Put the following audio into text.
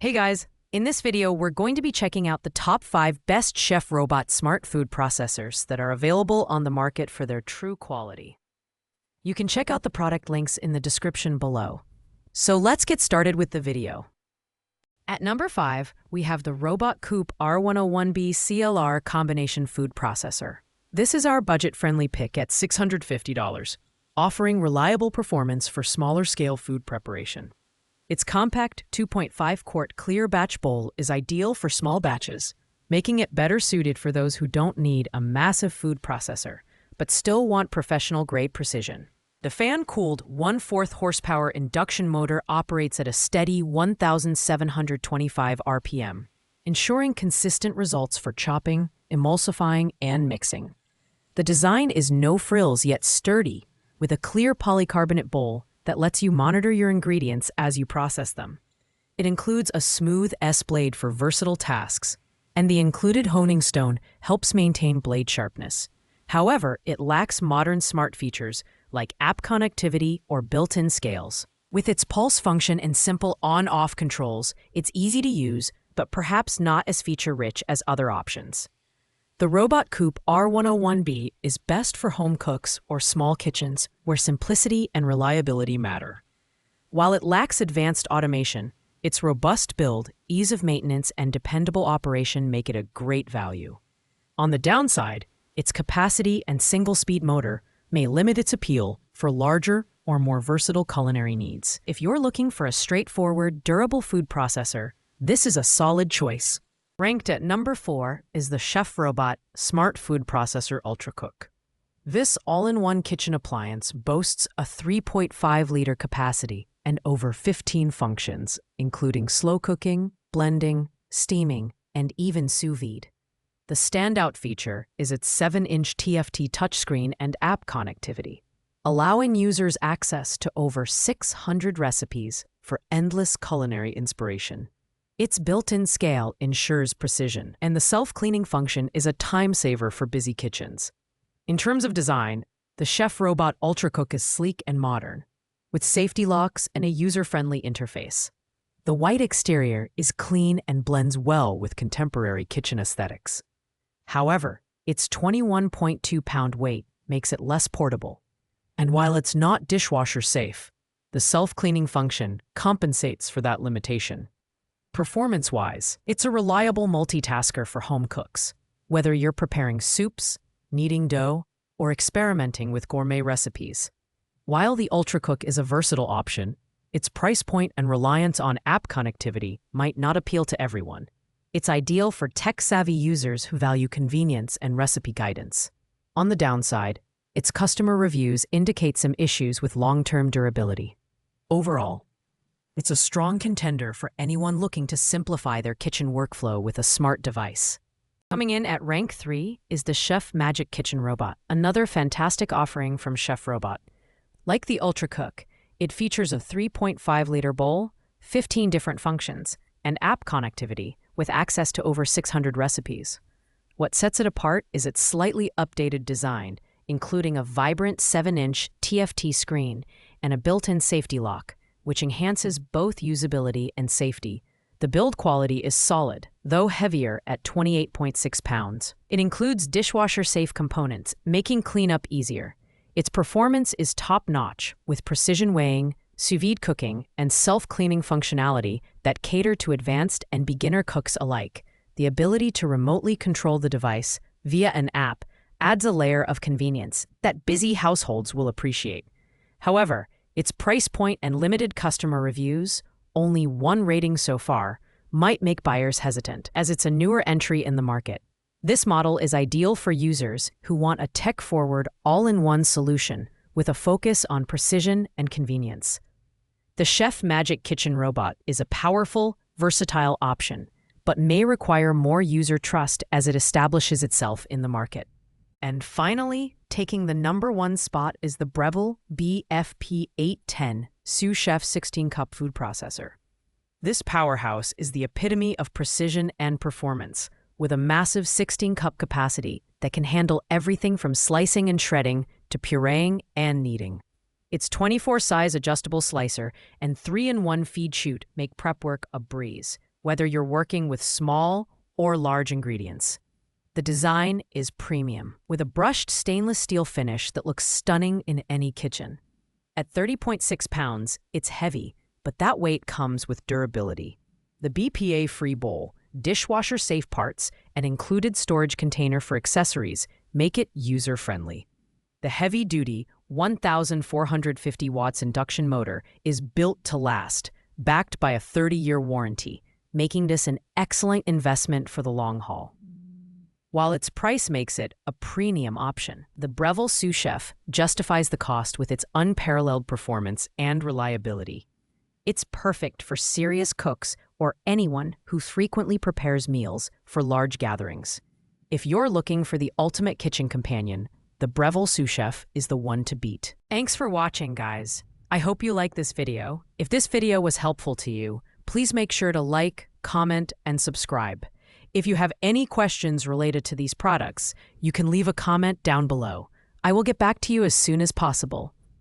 Hey guys, in this video we're going to be checking out the top 5 best chefrobot smart food processors that are available on the market for their true quality. You can check out the product links in the description below. So let's get started with the video. At number 5, we have the Robot Coupe R101B CLR Combination Food Processor. This is our budget-friendly pick at $650, offering reliable performance for smaller-scale food preparation. Its compact 2.5-quart clear batch bowl is ideal for small batches, making it better suited for those who don't need a massive food processor, but still want professional-grade precision. The fan-cooled 1/4 horsepower induction motor operates at a steady 1,725 RPM, ensuring consistent results for chopping, emulsifying, and mixing. The design is no frills yet sturdy, with a clear polycarbonate bowl that lets you monitor your ingredients as you process them. It includes a smooth S-blade for versatile tasks, and the included honing stone helps maintain blade sharpness. However, it lacks modern smart features like app connectivity or built-in scales. With its pulse function and simple on-off controls, it's easy to use, but perhaps not as feature-rich as other options. The Robot Coupe R101B is best for home cooks or small kitchens where simplicity and reliability matter. While it lacks advanced automation, its robust build, ease of maintenance, and dependable operation make it a great value. On the downside, its capacity and single-speed motor may limit its appeal for larger or more versatile culinary needs. If you're looking for a straightforward, durable food processor, this is a solid choice. Ranked at number 4 is the chefrobot Smart Food Processor UltraCook. This all-in-one kitchen appliance boasts a 3.5-liter capacity and over 15 functions, including slow cooking, blending, steaming, and even sous vide. The standout feature is its 7-inch TFT touchscreen and app connectivity, allowing users access to over 600 recipes for endless culinary inspiration. Its built-in scale ensures precision, and the self-cleaning function is a time-saver for busy kitchens. In terms of design, the chefrobot UltraCook is sleek and modern, with safety locks and a user-friendly interface. The white exterior is clean and blends well with contemporary kitchen aesthetics. However, its 21.2-pound weight makes it less portable, and while it's not dishwasher safe, the self-cleaning function compensates for that limitation. Performance-wise, it's a reliable multitasker for home cooks, whether you're preparing soups, kneading dough, or experimenting with gourmet recipes. While the UltraCook is a versatile option, its price point and reliance on app connectivity might not appeal to everyone. It's ideal for tech-savvy users who value convenience and recipe guidance. On the downside, its customer reviews indicate some issues with long-term durability. Overall, it's a strong contender for anyone looking to simplify their kitchen workflow with a smart device. Coming in at rank 3 is the Chef Magic Kitchen Robot, another fantastic offering from chefrobot. Like the UltraCook, it features a 3.5-liter bowl, 15 different functions, and app connectivity with access to over 600 recipes. What sets it apart is its slightly updated design, including a vibrant 7-inch TFT screen and a built-in safety lock, which enhances both usability and safety. The build quality is solid, though heavier at 28.6 pounds. It includes dishwasher-safe components, making cleanup easier. Its performance is top-notch, with precision weighing, sous vide cooking, and self-cleaning functionality that cater to advanced and beginner cooks alike. The ability to remotely control the device via an app adds a layer of convenience that busy households will appreciate. However, its price point and limited customer reviews, only 1 rating so far, might make buyers hesitant, as it's a newer entry in the market. This model is ideal for users who want a tech-forward, all-in-one solution with a focus on precision and convenience. The Chef Magic Kitchen Robot is a powerful, versatile option, but may require more user trust as it establishes itself in the market. And finally, taking the number 1 spot is the Breville BFP810 Sous Chef 16-cup food processor. This powerhouse is the epitome of precision and performance, with a massive 16-cup capacity that can handle everything from slicing and shredding to pureeing and kneading. Its 24-size adjustable slicer and 3-in-1 feed chute make prep work a breeze, whether you're working with small or large ingredients. The design is premium, with a brushed stainless steel finish that looks stunning in any kitchen. At 30.6 pounds, it's heavy, but that weight comes with durability. The BPA-free bowl, dishwasher-safe parts, and included storage container for accessories make it user-friendly. The heavy-duty 1,450 watts induction motor is built to last, backed by a 30-year warranty, making this an excellent investment for the long haul. While its price makes it a premium option, the Breville Sous Chef justifies the cost with its unparalleled performance and reliability. It's perfect for serious cooks or anyone who frequently prepares meals for large gatherings. If you're looking for the ultimate kitchen companion, the Breville Sous Chef is the one to beat. Thanks for watching, guys. I hope you like this video. If this video was helpful to you, please make sure to like, comment, and subscribe. If you have any questions related to these products, you can leave a comment down below. I will get back to you as soon as possible.